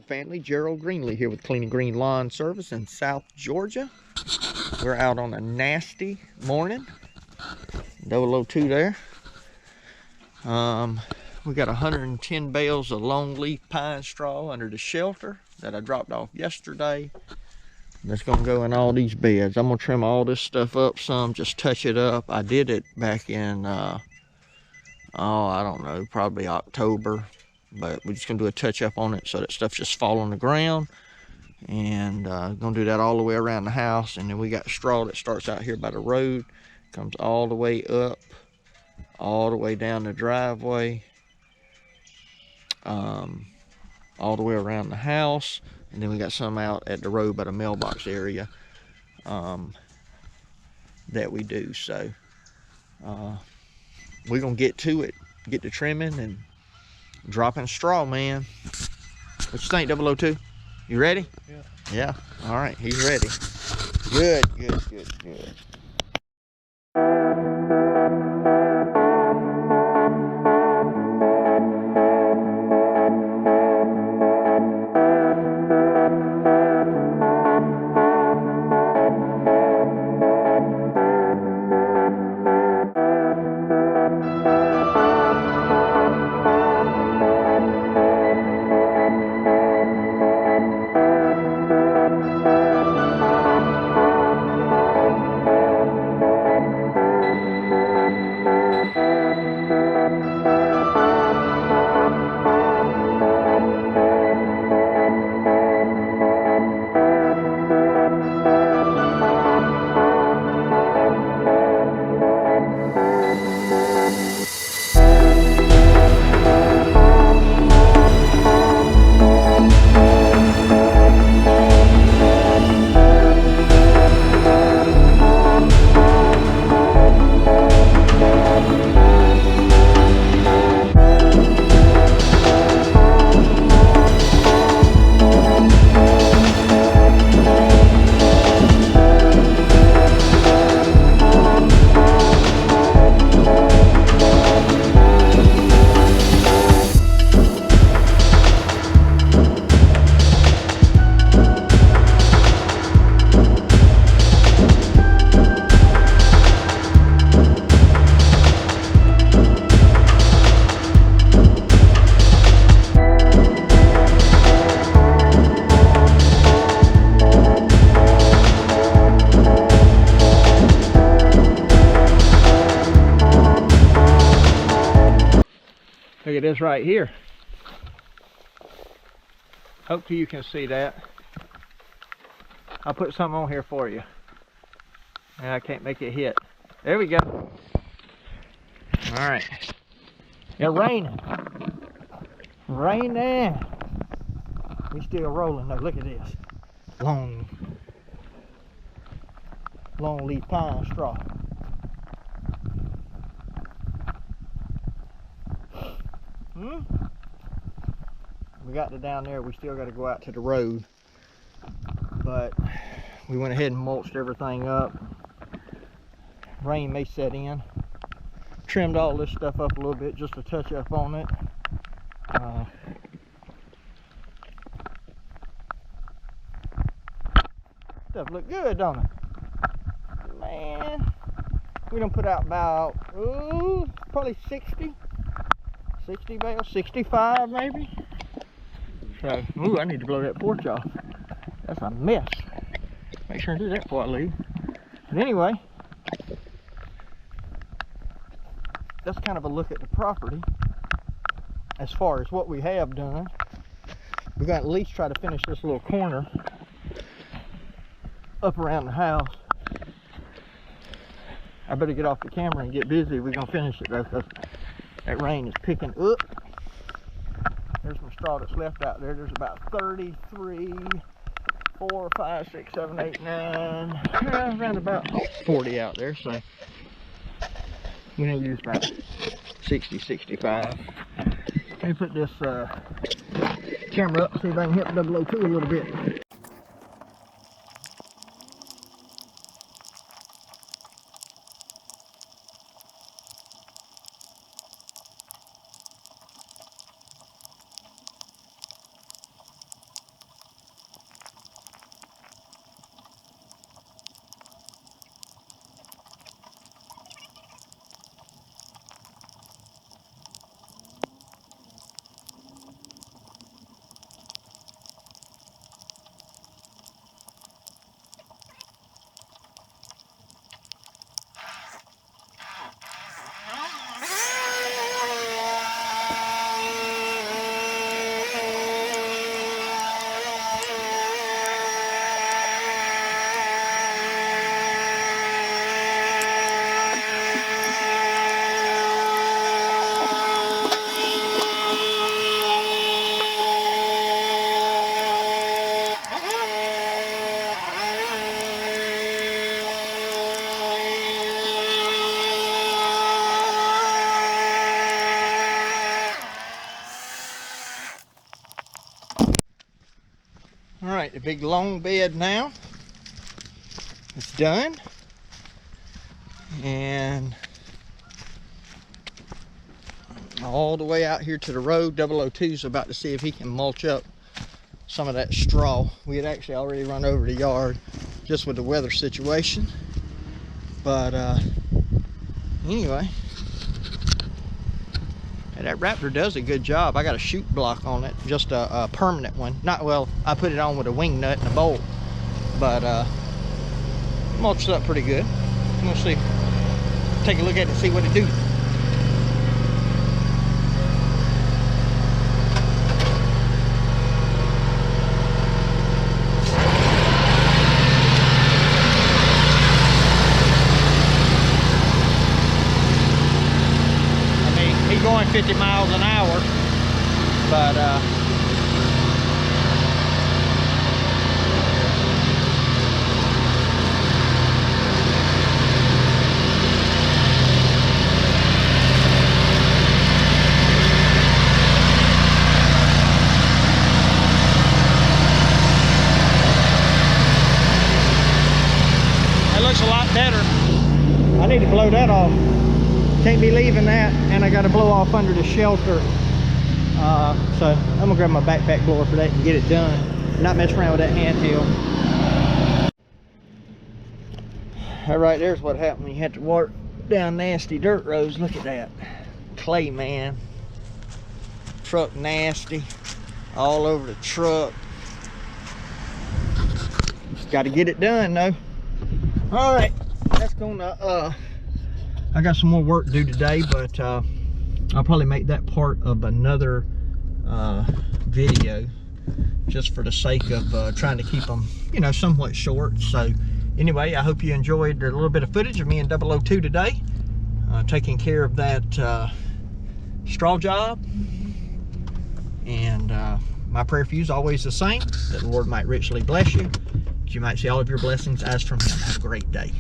and family. Gerald Greenlee here with Clean and Green Lawn Service in South Georgia. We're out on a nasty morning. 002 there. We got 110 bales of long leaf pine straw under the shelter that I dropped off yesterday. That's gonna go in all these beds. I'm gonna trim all this stuff up some, just touch it up. I did it back in, I don't know, probably October. But we're just gonna do a touch up on it so that stuff just fall on the ground. And gonna do that all the way around the house. And then we got straw that starts out here by the road, comes all the way up, all the way down the driveway, all the way around the house. And then we got some out at the road by the mailbox area that we do. So we're gonna get to it, get to trimming and dropping straw, man. What you think, 002? You ready? Yeah. Yeah. All right, he's ready. Good, good, good, good. Look at this right here. Hopefully you can see that. I'll put something on here for you. And I can't make it hit. There we go. All right. It's raining. Raining. We still rolling though. Look at this. Long leaf pine straw. We got to down there, we still got to go out to the road, but we went ahead and mulched everything up. Rain may set in. Trimmed all this stuff up a little bit just to touch up on it. Stuff look good, don't it? Man, we done put out about probably 60 bales, 65 maybe. So, I need to blow that porch off. That's a mess. Make sure and do that before I leave. But anyway, that's kind of a look at the property as far as what we have done. We're going to at least try to finish this little corner up around the house. I better get off the camera and get busy. We're going to finish it though, because that rain is picking up. There's some straw that's left out there. There's about 33, 4, 5, 6, 7, 8, 9, around about 40 out there. So we need to use about 60, 65. Let me put this camera up, see if I can hit 002 a little bit. the big long bed now. It's done. And all the way out here to the road, 002's about to see if he can mulch up some of that straw. We had actually already run over the yard just with the weather situation. But anyway, and that Raptor does a good job. I got a chute block on it, just a permanent one. Not, well, I put it on with a wing nut and a bolt, but it mulches up pretty good. We'll see. Take a look at it and see what it do. Going 50 miles an hour, but that looks a lot better. I need to blow that off. Can't be leaving that, and I got to blow off under the shelter. So I'm gonna grab my backpack blower for that and get it done. Not mess around with that handheld. All right, there's what happened when you had to walk down nasty dirt roads. Look at that clay, man. Truck nasty, all over the truck. Just got to get it done, though. All right, that's gonna I got some more work to do today, but I'll probably make that part of another video, just for the sake of trying to keep them, you know, somewhat short. So anyway, I hope you enjoyed a little bit of footage of me and 002 today, taking care of that straw job. And my prayer for you is always the same, that the Lord might richly bless you, that you might see all of your blessings as from Him. Have a great day.